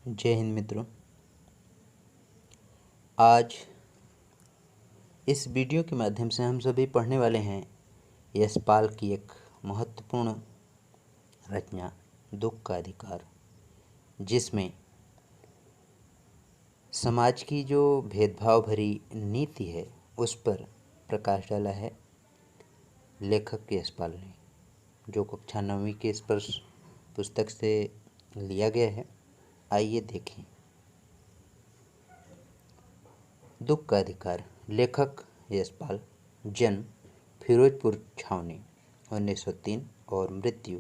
जय हिंद मित्रों। आज इस वीडियो के माध्यम से हम सभी पढ़ने वाले हैं यशपाल की एक महत्वपूर्ण रचना दुख का अधिकार, जिसमें समाज की जो भेदभाव भरी नीति है उस पर प्रकाश डाला है लेखक यशपाल ने, जो कक्षा 9वीं के स्पर्श पुस्तक से लिया गया है। आइए देखें। दुख का अधिकार। लेखक यशपाल। जन्म फिरोजपुर छावनी 1903 और मृत्यु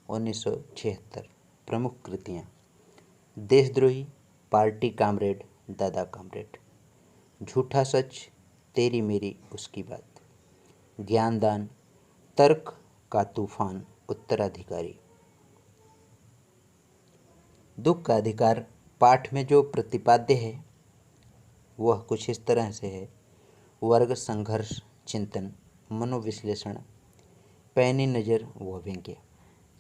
1976। प्रमुख कृतियाँ: देशद्रोही, पार्टी कामरेड, दादा कामरेड, झूठा सच, तेरी मेरी उसकी बात, ज्ञानदान, तर्क का तूफान, उत्तराधिकारी। दुख का अधिकार पाठ में जो प्रतिपाद्य है वह कुछ इस तरह से है: वर्ग संघर्ष, चिंतन, मनोविश्लेषण, पैनी नज़र व व्यंग्य,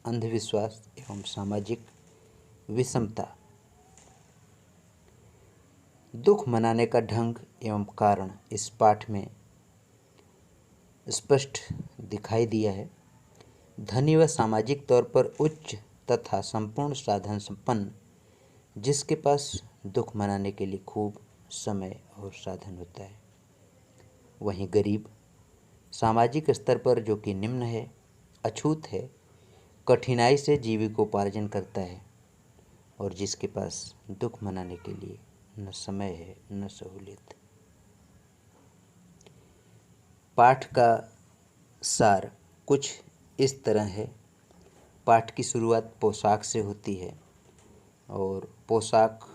अंधविश्वास एवं सामाजिक विषमता। दुख मनाने का ढंग एवं कारण इस पाठ में स्पष्ट दिखाई दिया है। धनी व सामाजिक तौर पर उच्च तथा संपूर्ण साधन संपन्न, जिसके पास दुख मनाने के लिए खूब समय और साधन होता है, वहीं गरीब, सामाजिक स्तर पर जो कि निम्न है, अछूत है, कठिनाई से जीविकोपार्जन करता है, और जिसके पास दुख मनाने के लिए न समय है न सहूलियत। पाठ का सार कुछ इस तरह है। पाठ की शुरुआत पोशाक से होती है, और पोशाक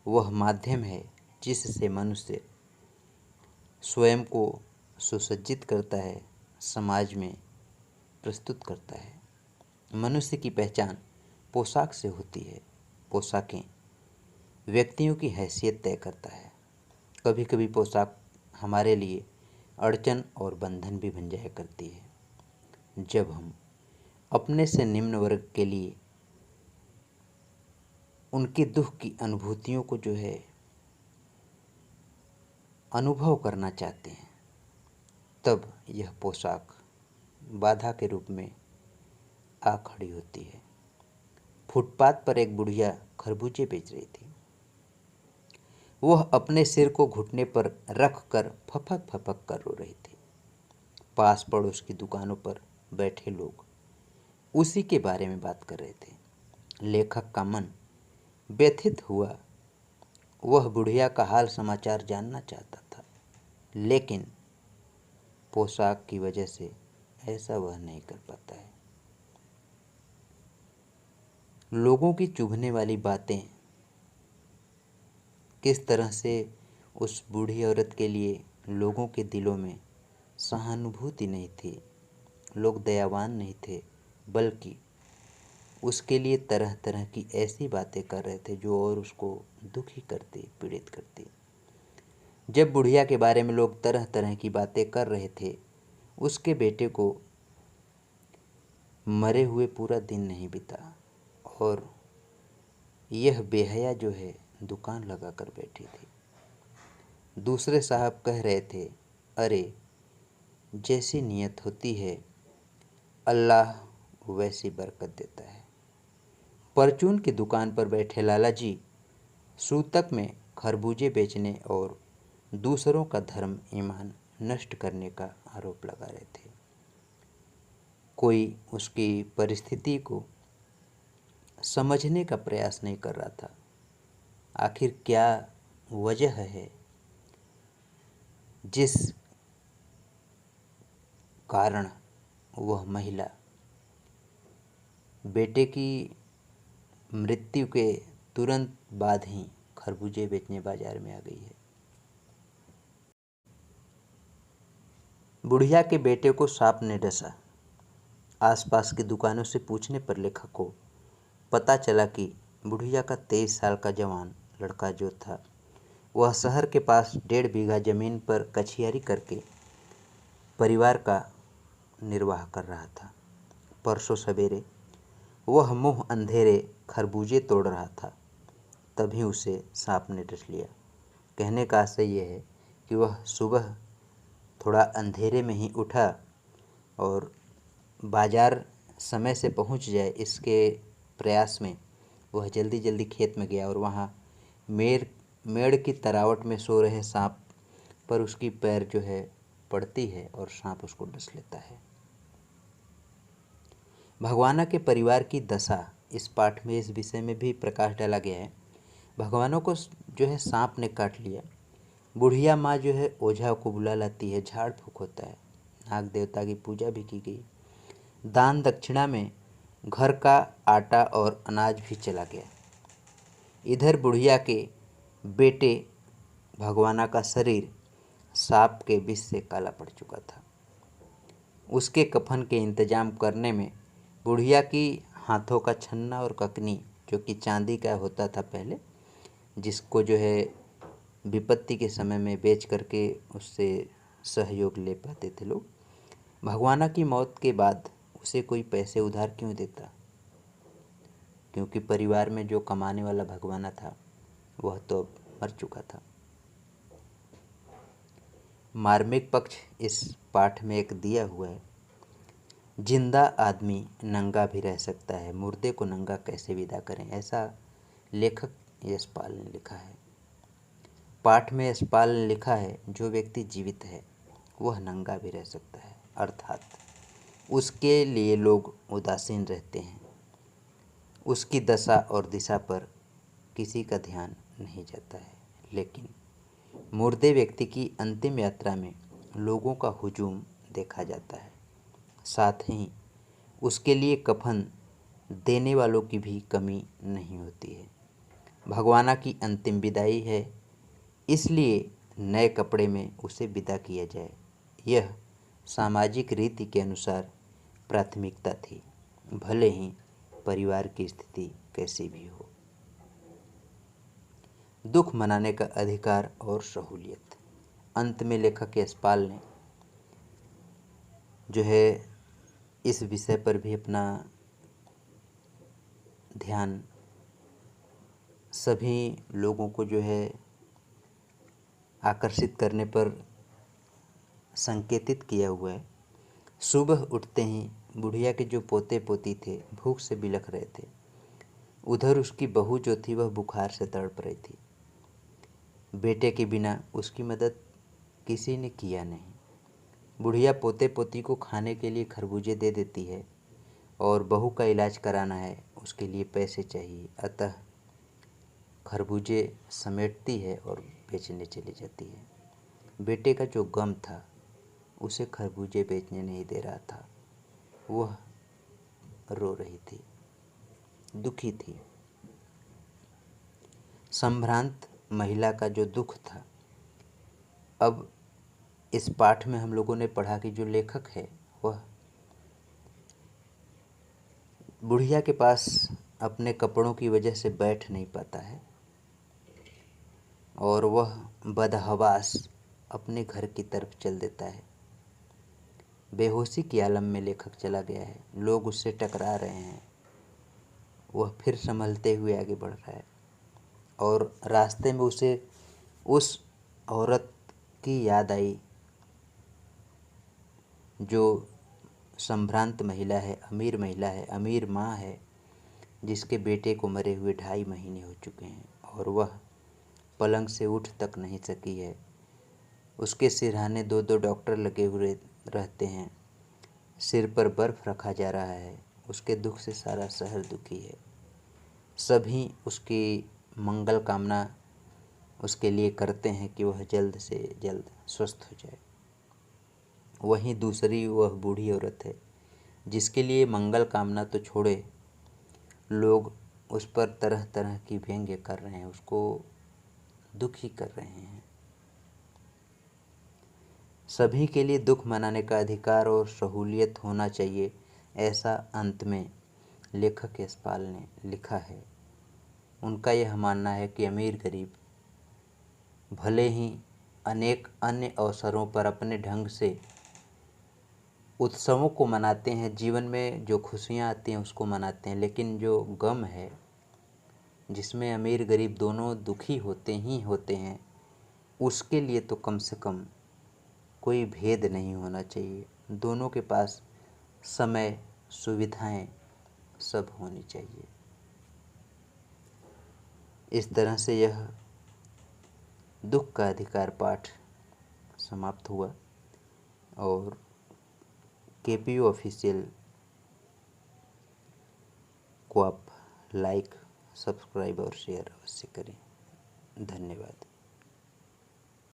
वह माध्यम है जिससे मनुष्य स्वयं को सुसज्जित करता है, समाज में प्रस्तुत करता है। मनुष्य की पहचान पोशाक से होती है। पोशाकें व्यक्तियों की हैसियत तय करता है। कभी कभी पोशाक हमारे लिए अड़चन और बंधन भी बन जाया करती है, जब हम अपने से निम्न वर्ग के लिए उनके दुख की अनुभूतियों को जो है अनुभव करना चाहते हैं, तब यह पोशाक बाधा के रूप में आ खड़ी होती है। फुटपाथ पर एक बुढ़िया खरबूजे बेच रही थी। वह अपने सिर को घुटने पर रख कर फपक फपक कर रो रही थी। पास पड़ोस की दुकानों पर बैठे लोग उसी के बारे में बात कर रहे थे। लेखक का मन व्यथित हुआ। वह बुढ़िया का हाल समाचार जानना चाहता था, लेकिन पोशाक की वजह से ऐसा वह नहीं कर पाता है। लोगों की चुभने वाली बातें किस तरह से उस बूढ़ी औरत के लिए लोगों के दिलों में सहानुभूति नहीं थी, लोग दयावान नहीं थे, बल्कि उसके लिए तरह तरह की ऐसी बातें कर रहे थे जो और उसको दुखी करती, पीड़ित करती। जब बुढ़िया के बारे में लोग तरह तरह की बातें कर रहे थे, उसके बेटे को मरे हुए पूरा दिन नहीं बीता, और यह बेहया जो है दुकान लगा कर बैठी थी। दूसरे साहब कह रहे थे, अरे जैसी नीयत होती है अल्लाह वैसी बरकत देता है। परचून की दुकान पर बैठे लाला जी सूतक में खरबूजे बेचने और दूसरों का धर्म ईमान नष्ट करने का आरोप लगा रहे थे। कोई उसकी परिस्थिति को समझने का प्रयास नहीं कर रहा था। आखिर क्या वजह है जिस कारण वह महिला बेटे की मृत्यु के तुरंत बाद ही खरबूजे बेचने बाजार में आ गई है। बुढ़िया के बेटे को सांप ने डसा। आसपास की दुकानों से पूछने पर लेखक को पता चला कि बुढ़िया का 23 साल का जवान लड़का जो था, वह शहर के पास 1.5 बीघा जमीन पर कछियारी करके परिवार का निर्वाह कर रहा था। परसों सवेरे वह मुंह अंधेरे खरबूजे तोड़ रहा था, तभी उसे सांप ने डस लिया। कहने का आशय यह है कि वह सुबह थोड़ा अंधेरे में ही उठा और बाजार समय से पहुंच जाए इसके प्रयास में वह जल्दी जल्दी खेत में गया और वहाँ मेड़ की तरावट में सो रहे सांप पर उसकी पैर जो है पड़ती है और सांप उसको डस लेता है। भगवाना के परिवार की दशा, इस पाठ में इस विषय में भी प्रकाश डाला गया है। भगवानों को जो है सांप ने काट लिया। बुढ़िया माँ जो है ओझा को बुला लाती है, झाड़ फूक होता है, नाग देवता की पूजा भी की गई। दान दक्षिणा में घर का आटा और अनाज भी चला गया। इधर बुढ़िया के बेटे भगवाना का शरीर सांप के विष से काला पड़ चुका था। उसके कफन के इंतजाम करने में बुढ़िया की हाथों का छन्ना और ककनी, जो कि चांदी का होता था पहले, जिसको जो है विपत्ति के समय में बेच करके उससे सहयोग ले पाते थे लोग, भगवाना की मौत के बाद उसे कोई पैसे उधार क्यों देता, क्योंकि परिवार में जो कमाने वाला भगवाना था वह तो मर चुका था। मार्मिक पक्ष इस पाठ में एक दिया हुआ है। जिंदा आदमी नंगा भी रह सकता है, मुर्दे को नंगा कैसे विदा करें, ऐसा लेखक यशपाल ने लिखा है। पाठ में यशपाल ने लिखा है, जो व्यक्ति जीवित है वह नंगा भी रह सकता है, अर्थात उसके लिए लोग उदासीन रहते हैं, उसकी दशा और दिशा पर किसी का ध्यान नहीं जाता है। लेकिन मुर्दे व्यक्ति की अंतिम यात्रा में लोगों का हुजूम देखा जाता है, साथ ही उसके लिए कफन देने वालों की भी कमी नहीं होती है। भगवाना की अंतिम विदाई है, इसलिए नए कपड़े में उसे विदा किया जाए, यह सामाजिक रीति के अनुसार प्राथमिकता थी, भले ही परिवार की स्थिति कैसी भी हो। दुख मनाने का अधिकार और सहूलियत, अंत में लेखक यशपाल ने जो है इस विषय पर भी अपना ध्यान सभी लोगों को जो है आकर्षित करने पर संकेतित किया हुआ है। सुबह उठते ही बुढ़िया के जो पोते पोती थे भूख से बिलख रहे थे, उधर उसकी बहू जो थी वह बुखार से तड़प रही थी। बेटे के बिना उसकी मदद किसी ने किया नहीं। बुढ़िया पोते पोती को खाने के लिए खरबूजे दे देती है और बहू का इलाज कराना है, उसके लिए पैसे चाहिए, अतः खरबूजे समेटती है और बेचने चली जाती है। बेटे का जो गम था उसे खरबूजे बेचने नहीं दे रहा था, वह रो रही थी, दुखी थी। संभ्रांत महिला का जो दुख था, अब इस पाठ में हम लोगों ने पढ़ा कि जो लेखक है वह बुढ़िया के पास अपने कपड़ों की वजह से बैठ नहीं पाता है और वह बदहवास अपने घर की तरफ चल देता है। बेहोशी की आलम में लेखक चला गया है, लोग उससे टकरा रहे हैं, वह फिर संभलते हुए आगे बढ़ रहा है और रास्ते में उसे उस औरत की याद आई जो संभ्रांत महिला है, अमीर माँ है, जिसके बेटे को मरे हुए 2.5 महीने हो चुके हैं और वह पलंग से उठ तक नहीं सकी है। उसके सिरहाने 2-2 डॉक्टर लगे हुए रहते हैं, सिर पर बर्फ़ रखा जा रहा है, उसके दुख से सारा शहर दुखी है। सभी उसकी मंगल कामना उसके लिए करते हैं कि वह जल्द से जल्द स्वस्थ हो जाए। वहीं दूसरी वह बूढ़ी औरत है जिसके लिए मंगल कामना तो छोड़े, लोग उस पर तरह तरह की व्यंग्य कर रहे हैं, उसको दुखी कर रहे हैं। सभी के लिए दुख मनाने का अधिकार और सहूलियत होना चाहिए, ऐसा अंत में लेखक यशपाल ने लिखा है। उनका यह मानना है कि अमीर गरीब भले ही अनेक अन्य अवसरों पर अपने ढंग से उत्सवों को मनाते हैं, जीवन में जो खुशियाँ आती हैं उसको मनाते हैं, लेकिन जो गम है, जिसमें अमीर गरीब दोनों दुखी होते ही होते हैं, उसके लिए तो कम से कम कोई भेद नहीं होना चाहिए। दोनों के पास समय, सुविधाएं सब होनी चाहिए। इस तरह से यह दुख का अधिकार पाठ समाप्त हुआ। और KPU ऑफिशियल को आप लाइक, सब्सक्राइब और शेयर अवश्य करें। धन्यवाद।